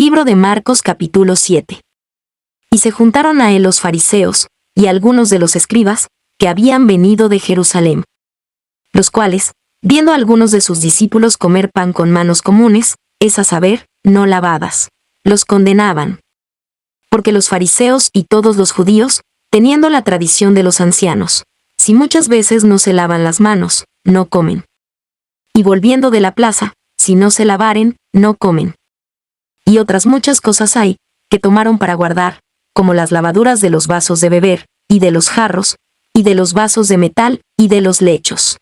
Libro de Marcos capítulo 7. Y se juntaron a él los fariseos, y algunos de los escribas, que habían venido de Jerusalén. Los cuales, viendo a algunos de sus discípulos comer pan con manos comunes, es a saber, no lavadas, los condenaban. Porque los fariseos y todos los judíos, teniendo la tradición de los ancianos, si muchas veces no se lavan las manos, no comen. Y volviendo de la plaza, si no se lavaren, no comen. Y otras muchas cosas hay, que tomaron para guardar, como las lavaduras de los vasos de beber, y de los jarros, y de los vasos de metal, y de los lechos.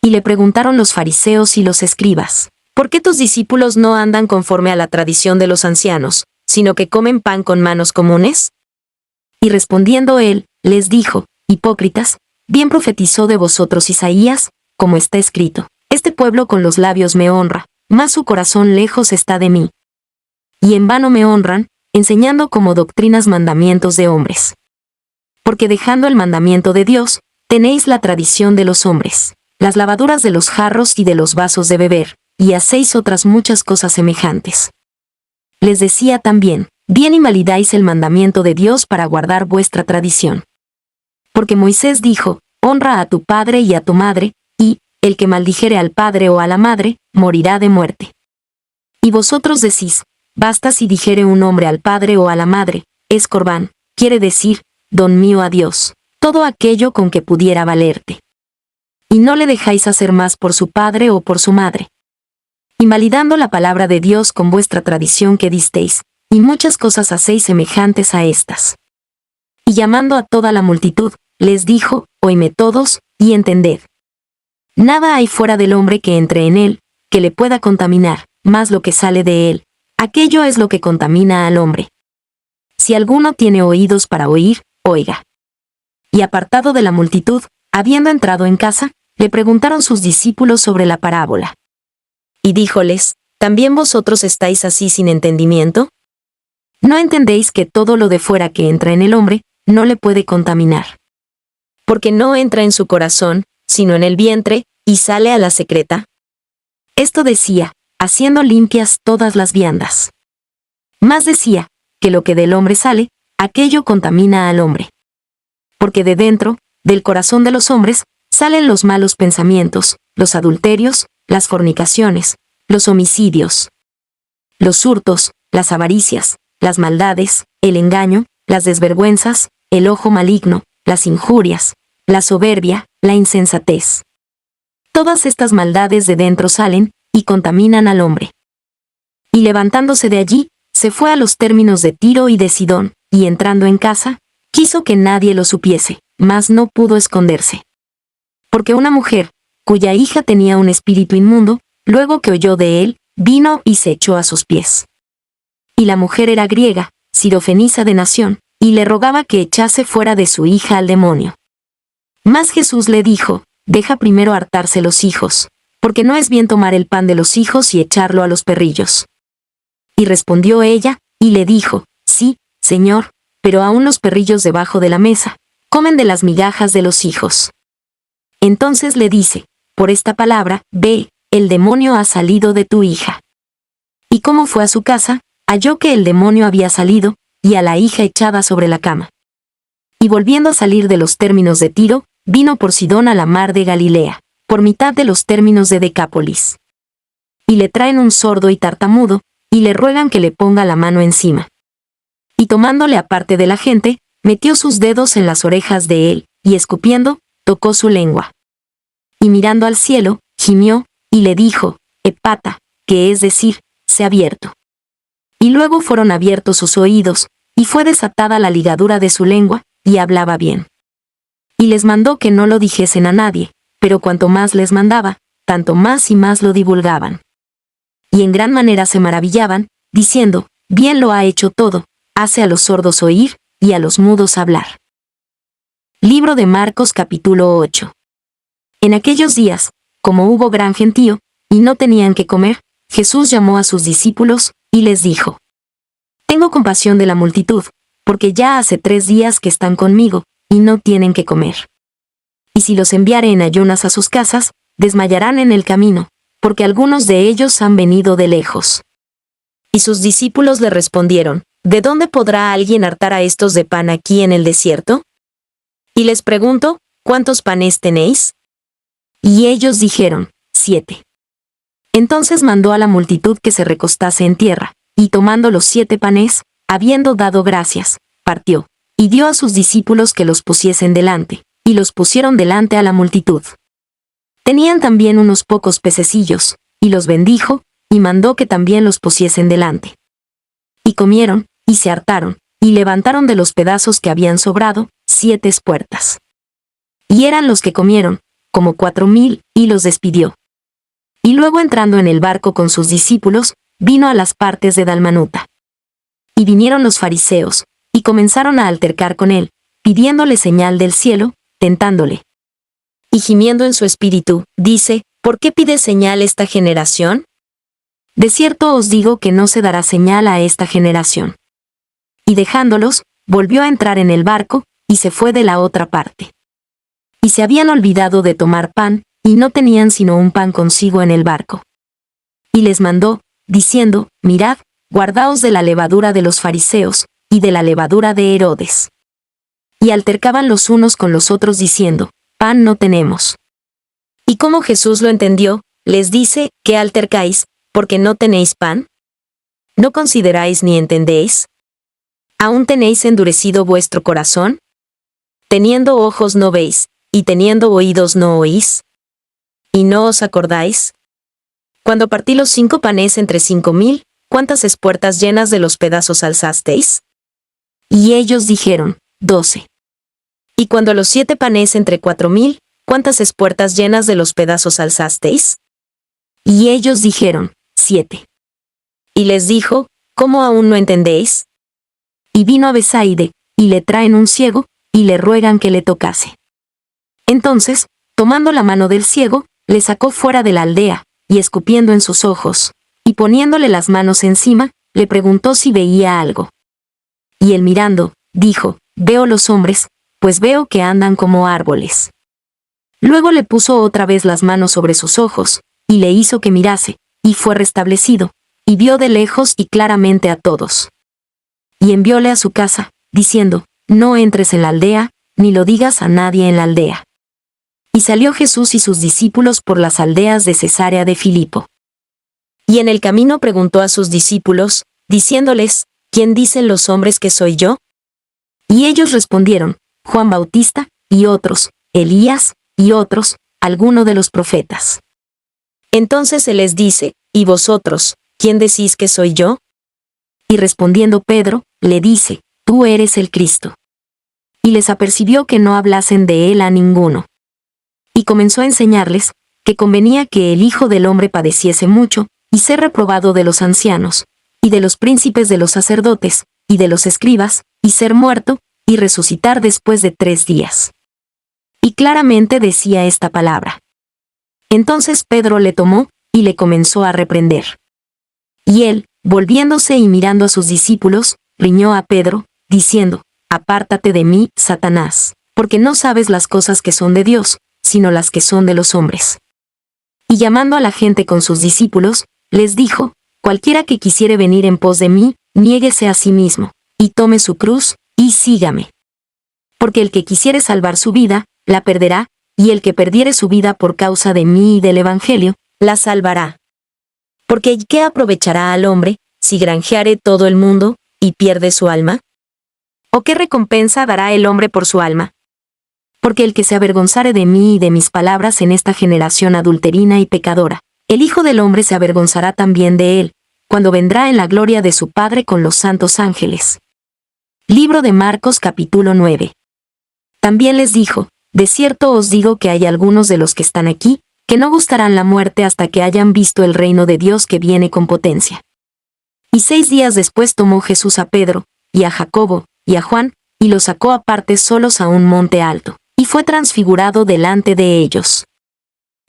Y le preguntaron los fariseos y los escribas, ¿por qué tus discípulos no andan conforme a la tradición de los ancianos, sino que comen pan con manos comunes? Y respondiendo él, les dijo, hipócritas, bien profetizó de vosotros Isaías, como está escrito, este pueblo con los labios me honra, mas su corazón lejos está de mí. Y en vano me honran, enseñando como doctrinas mandamientos de hombres. Porque dejando el mandamiento de Dios, tenéis la tradición de los hombres, las lavaduras de los jarros y de los vasos de beber, y hacéis otras muchas cosas semejantes. Les decía también, bien invalidáis el mandamiento de Dios para guardar vuestra tradición. Porque Moisés dijo, honra a tu padre y a tu madre, y, el que maldijere al padre o a la madre, morirá de muerte. Y vosotros decís, basta si dijere un hombre al padre o a la madre, es corbán, quiere decir, don mío a Dios, todo aquello con que pudiera valerte. Y no le dejáis hacer más por su padre o por su madre. Invalidando la palabra de Dios con vuestra tradición que disteis, y muchas cosas hacéis semejantes a estas. Y llamando a toda la multitud, les dijo, oidme todos, y entended. Nada hay fuera del hombre que entre en él, que le pueda contaminar, más lo que sale de él, aquello es lo que contamina al hombre. Si alguno tiene oídos para oír, oiga. Y apartado de la multitud, habiendo entrado en casa, le preguntaron sus discípulos sobre la parábola. Y díjoles, ¿también vosotros estáis así sin entendimiento? ¿No entendéis que todo lo de fuera que entra en el hombre, no le puede contaminar? Porque no entra en su corazón, sino en el vientre, y sale a la secreta. Esto decía, haciendo limpias todas las viandas. Más decía, que lo que del hombre sale, aquello contamina al hombre. Porque de dentro, del corazón de los hombres, salen los malos pensamientos, los adulterios, las fornicaciones, los homicidios, los hurtos, las avaricias, las maldades, el engaño, las desvergüenzas, el ojo maligno, las injurias, la soberbia, la insensatez. Todas estas maldades de dentro salen, y contaminan al hombre. Y levantándose de allí, se fue a los términos de Tiro y de Sidón, y entrando en casa, quiso que nadie lo supiese, mas no pudo esconderse. Porque una mujer, cuya hija tenía un espíritu inmundo, luego que oyó de él, vino y se echó a sus pies. Y la mujer era griega, sirofenisa de nación, y le rogaba que echase fuera de su hija al demonio. Mas Jesús le dijo, deja primero hartarse los hijos, porque no es bien tomar el pan de los hijos y echarlo a los perrillos. Y respondió ella, y le dijo, sí, Señor, pero aún los perrillos debajo de la mesa, comen de las migajas de los hijos. Entonces le dice, por esta palabra, ve, el demonio ha salido de tu hija. Y como fue a su casa, halló que el demonio había salido, y a la hija echada sobre la cama. Y volviendo a salir de los términos de Tiro, vino por Sidón a la mar de Galilea, por mitad de los términos de Decápolis. Y le traen un sordo y tartamudo, y le ruegan que le ponga la mano encima. Y tomándole aparte de la gente, metió sus dedos en las orejas de él, y escupiendo, tocó su lengua. Y mirando al cielo, gimió, y le dijo, Epata, que es decir, sé abierto. Y luego fueron abiertos sus oídos, y fue desatada la ligadura de su lengua, y hablaba bien. Y les mandó que no lo dijesen a nadie, pero cuanto más les mandaba, tanto más y más lo divulgaban. Y en gran manera se maravillaban, diciendo, bien lo ha hecho todo, hace a los sordos oír, y a los mudos hablar. Libro de Marcos capítulo 8. En aquellos días, como hubo gran gentío, y no tenían que comer, Jesús llamó a sus discípulos, y les dijo, tengo compasión de la multitud, porque ya hace 3 días que están conmigo, y no tienen que comer. Y si los enviare en ayunas a sus casas, desmayarán en el camino, porque algunos de ellos han venido de lejos. Y sus discípulos le respondieron, ¿de dónde podrá alguien hartar a estos de pan aquí en el desierto? Y les pregunto, ¿cuántos panes tenéis? Y ellos dijeron, 7. Entonces mandó a la multitud que se recostase en tierra, y tomando los 7 panes, habiendo dado gracias, partió, y dio a sus discípulos que los pusiesen delante, y los pusieron delante a la multitud. Tenían también unos pocos pececillos, y los bendijo, y mandó que también los pusiesen delante. Y comieron, y se hartaron, y levantaron de los pedazos que habían sobrado, 7 espuertas. Y eran los que comieron, como 4,000, y los despidió. Y luego entrando en el barco con sus discípulos, vino a las partes de Dalmanuta. Y vinieron los fariseos, y comenzaron a altercar con él, pidiéndole señal del cielo, tentándole. Y gimiendo en su espíritu, dice, ¿por qué pide señal esta generación? De cierto os digo que no se dará señal a esta generación. Y dejándolos, volvió a entrar en el barco, y se fue de la otra parte. Y se habían olvidado de tomar pan, y no tenían sino un pan consigo en el barco. Y les mandó, diciendo, mirad, guardaos de la levadura de los fariseos, y de la levadura de Herodes. Y altercaban los unos con los otros diciendo, pan no tenemos. Y como Jesús lo entendió, les dice, ¿qué altercáis, porque no tenéis pan? ¿No consideráis ni entendéis? ¿Aún tenéis endurecido vuestro corazón? Teniendo ojos no veis, y teniendo oídos no oís. ¿Y no os acordáis? Cuando partí los 5 panes entre 5,000, ¿cuántas espuertas llenas de los pedazos alzasteis? Y ellos dijeron, 12. Y cuando los 7 panes entre 4,000, ¿cuántas espuertas llenas de los pedazos alzasteis? Y ellos dijeron, 7. Y les dijo, ¿cómo aún no entendéis? Y vino a Besaide, y le traen un ciego, y le ruegan que le tocase. Entonces, tomando la mano del ciego, le sacó fuera de la aldea, y escupiendo en sus ojos, y poniéndole las manos encima, le preguntó si veía algo. Y él mirando, dijo, veo los hombres, pues veo que andan como árboles. Luego le puso otra vez las manos sobre sus ojos, y le hizo que mirase, y fue restablecido, y vio de lejos y claramente a todos. Y envióle a su casa, diciendo, no entres en la aldea, ni lo digas a nadie en la aldea. Y salió Jesús y sus discípulos por las aldeas de Cesarea de Filipo. Y en el camino preguntó a sus discípulos, diciéndoles, ¿quién dicen los hombres que soy yo? Y ellos respondieron, Juan Bautista, y otros, Elías, y otros, alguno de los profetas. Entonces se les dice, ¿y vosotros, quién decís que soy yo? Y respondiendo Pedro, le dice, tú eres el Cristo. Y les apercibió que no hablasen de él a ninguno. Y comenzó a enseñarles, que convenía que el Hijo del Hombre padeciese mucho, y ser reprobado de los ancianos, y de los príncipes de los sacerdotes, y de los escribas, y ser muerto, y resucitar después de 3 días. Y claramente decía esta palabra. Entonces Pedro le tomó, y le comenzó a reprender. Y él, volviéndose y mirando a sus discípulos, riñó a Pedro, diciendo, apártate de mí, Satanás, porque no sabes las cosas que son de Dios, sino las que son de los hombres. Y llamando a la gente con sus discípulos, les dijo, cualquiera que quisiere venir en pos de mí, niéguese a sí mismo, y tome su cruz, y sígame. Porque el que quisiere salvar su vida, la perderá, y el que perdiere su vida por causa de mí y del Evangelio, la salvará. Porque ¿qué aprovechará al hombre, si granjeare todo el mundo, y pierde su alma? ¿O qué recompensa dará el hombre por su alma? Porque el que se avergonzare de mí y de mis palabras en esta generación adulterina y pecadora, el Hijo del Hombre se avergonzará también de él, cuando vendrá en la gloria de su Padre con los santos ángeles. Libro de Marcos capítulo 9. También les dijo, de cierto os digo que hay algunos de los que están aquí, que no gustarán la muerte hasta que hayan visto el reino de Dios que viene con potencia. Y 6 días después tomó Jesús a Pedro, y a Jacobo, y a Juan, y los sacó aparte solos a un monte alto, y fue transfigurado delante de ellos.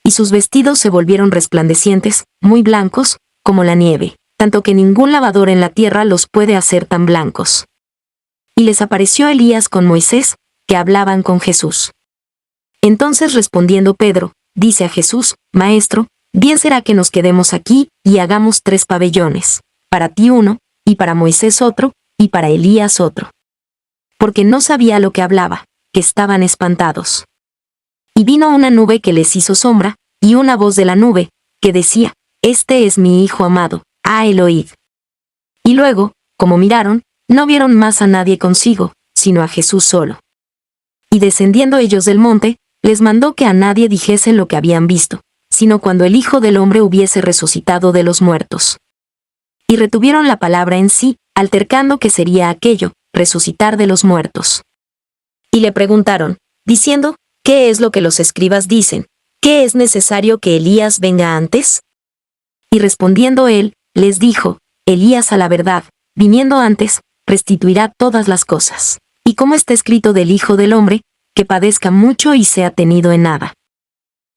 Y sus vestidos se volvieron resplandecientes, muy blancos, como la nieve, tanto que ningún lavador en la tierra los puede hacer tan blancos. Y les apareció Elías con Moisés, que hablaban con Jesús. Entonces respondiendo Pedro, dice a Jesús, Maestro, bien será que nos quedemos aquí, y hagamos 3 pabellones, para ti uno, y para Moisés otro, y para Elías otro. Porque no sabía lo que hablaba, que estaban espantados. Y vino una nube que les hizo sombra, y una voz de la nube, que decía, Este es mi Hijo amado, a él oíd. Y luego, como miraron, no vieron más a nadie consigo, sino a Jesús solo. Y descendiendo ellos del monte, les mandó que a nadie dijesen lo que habían visto, sino cuando el Hijo del Hombre hubiese resucitado de los muertos. Y retuvieron la palabra en sí, altercando que sería aquello, resucitar de los muertos. Y le preguntaron, diciendo, ¿qué es lo que los escribas dicen? ¿Qué es necesario que Elías venga antes? Y respondiendo él, les dijo, Elías a la verdad, viniendo antes, restituirá todas las cosas. Y como está escrito del Hijo del Hombre, que padezca mucho y sea tenido en nada.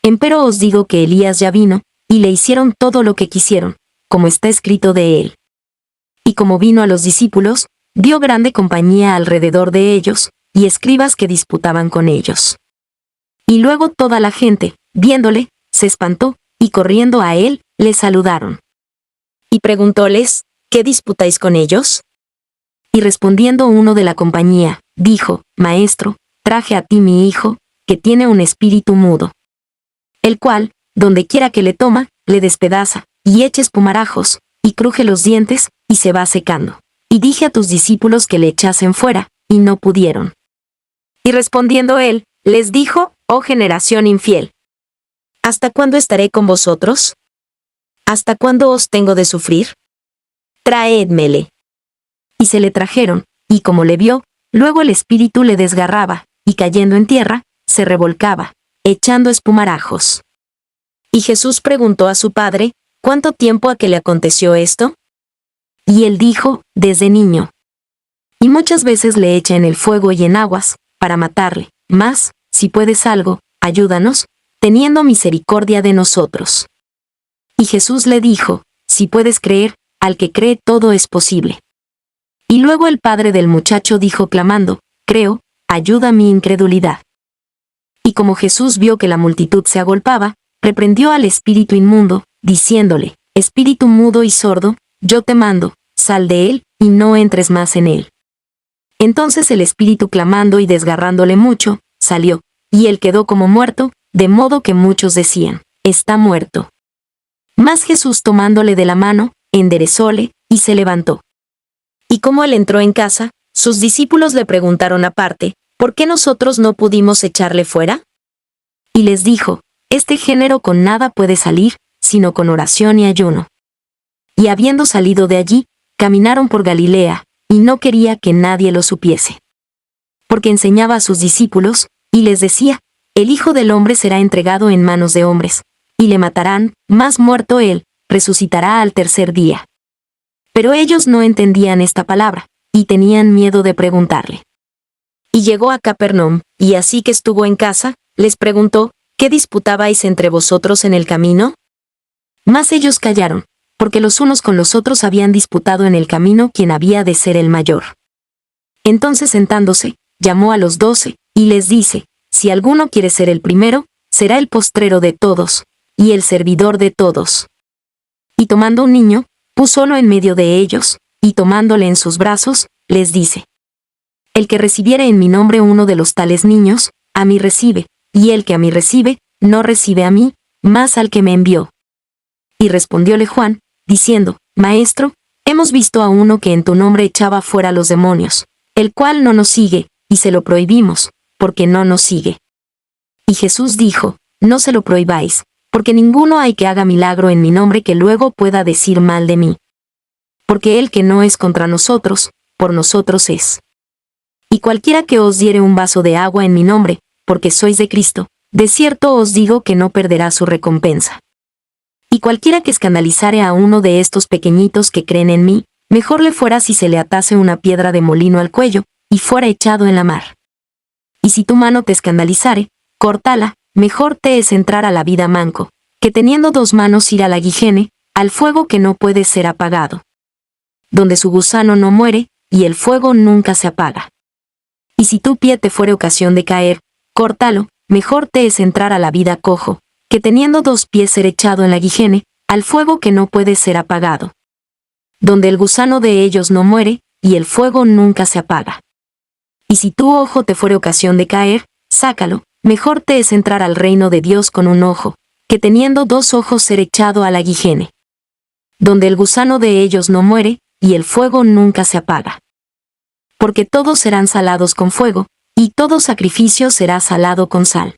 Empero os digo que Elías ya vino, y le hicieron todo lo que quisieron, como está escrito de él. Y como vino a los discípulos, dio grande compañía alrededor de ellos, y escribas que disputaban con ellos. Y luego toda la gente, viéndole, se espantó, y corriendo a él, le saludaron. Y preguntóles, ¿qué disputáis con ellos? Y respondiendo uno de la compañía, dijo, Maestro, traje a ti mi hijo, que tiene un espíritu mudo. El cual, donde quiera que le toma, le despedaza, y echa espumarajos, y cruje los dientes, y se va secando. Y dije a tus discípulos que le echasen fuera, y no pudieron. Y respondiendo él, les dijo, oh generación infiel, ¿hasta cuándo estaré con vosotros? ¿Hasta cuándo os tengo de sufrir? Traédmele. Y se le trajeron, y como le vio, luego el espíritu le desgarraba, y cayendo en tierra, se revolcaba, echando espumarajos. Y Jesús preguntó a su padre, ¿cuánto tiempo ha que le aconteció esto? Y él dijo, desde niño. Y muchas veces le echa en el fuego y en aguas, para matarle, mas, si puedes algo, ayúdanos, teniendo misericordia de nosotros. Y Jesús le dijo, si puedes creer, al que cree todo es posible. Y luego el padre del muchacho dijo clamando, creo, ayuda mi incredulidad. Y como Jesús vio que la multitud se agolpaba, reprendió al espíritu inmundo, diciéndole, espíritu mudo y sordo, yo te mando, sal de él, y no entres más en él. Entonces el espíritu clamando y desgarrándole mucho, salió, y él quedó como muerto, de modo que muchos decían, está muerto. Mas Jesús tomándole de la mano, enderezóle, y se levantó. Y como él entró en casa, sus discípulos le preguntaron aparte, ¿por qué nosotros no pudimos echarle fuera? Y les dijo, este género con nada puede salir, sino con oración y ayuno. Y habiendo salido de allí, caminaron por Galilea, y no quería que nadie lo supiese. Porque enseñaba a sus discípulos, y les decía, el Hijo del Hombre será entregado en manos de hombres, y le matarán, mas muerto él, resucitará al tercer día. Pero ellos no entendían esta palabra, y tenían miedo de preguntarle. Y llegó a Capernaum, y así que estuvo en casa, les preguntó, ¿qué disputabais entre vosotros en el camino? Mas ellos callaron, porque los unos con los otros habían disputado en el camino quién había de ser el mayor. Entonces sentándose, llamó a los 12, y les dice, si alguno quiere ser el primero, será el postrero de todos, y el servidor de todos. Y tomando un niño, púsolo en medio de ellos, y tomándole en sus brazos, les dice, el que recibiere en mi nombre uno de los tales niños, a mí recibe, y el que a mí recibe, no recibe a mí, mas al que me envió. Y respondióle Juan, diciendo, Maestro, hemos visto a uno que en tu nombre echaba fuera los demonios, el cual no nos sigue, y se lo prohibimos, porque no nos sigue. Y Jesús dijo, no se lo prohibáis, porque ninguno hay que haga milagro en mi nombre que luego pueda decir mal de mí. Porque el que no es contra nosotros, por nosotros es. Y cualquiera que os diere un vaso de agua en mi nombre, porque sois de Cristo, de cierto os digo que no perderá su recompensa. Y cualquiera que escandalizare a uno de estos pequeñitos que creen en mí, mejor le fuera si se le atase una piedra de molino al cuello, y fuera echado en la mar. Y si tu mano te escandalizare, córtala, mejor te es entrar a la vida manco, que teniendo 2 manos ir al aguijene, al fuego que no puede ser apagado. Donde su gusano no muere, y el fuego nunca se apaga. Y si tu pie te fuere ocasión de caer, córtalo, mejor te es entrar a la vida cojo, que teniendo 2 pies ser echado en la aguijene, al fuego que no puede ser apagado. donde el gusano de ellos no muere, y el fuego nunca se apaga. Y si tu ojo te fuere ocasión de caer, sácalo, mejor te es entrar al reino de Dios con un ojo, que teniendo 2 ojos ser echado al aguijene, donde el gusano de ellos no muere, y el fuego nunca se apaga. Porque todos serán salados con fuego, y todo sacrificio será salado con sal.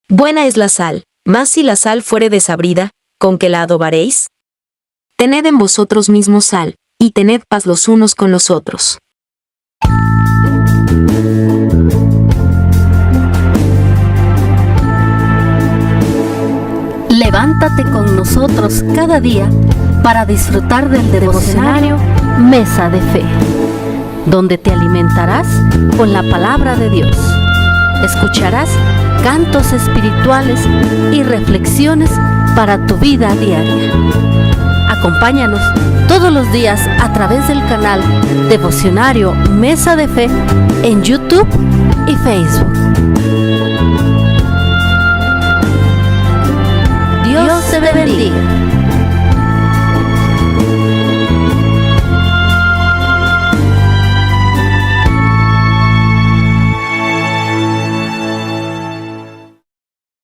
Buena es la sal, mas si la sal fuere desabrida, ¿con qué la adobaréis? Tened en vosotros mismos sal, y tened paz los unos con los otros. Levántate con nosotros cada día para disfrutar del devocionario Mesa de Fe, donde te alimentarás con la palabra de Dios. Escucharás cantos espirituales y reflexiones para tu vida diaria. Acompáñanos todos los días a través del canal Devocionario Mesa de Fe en YouTube y Facebook. Dios te bendiga.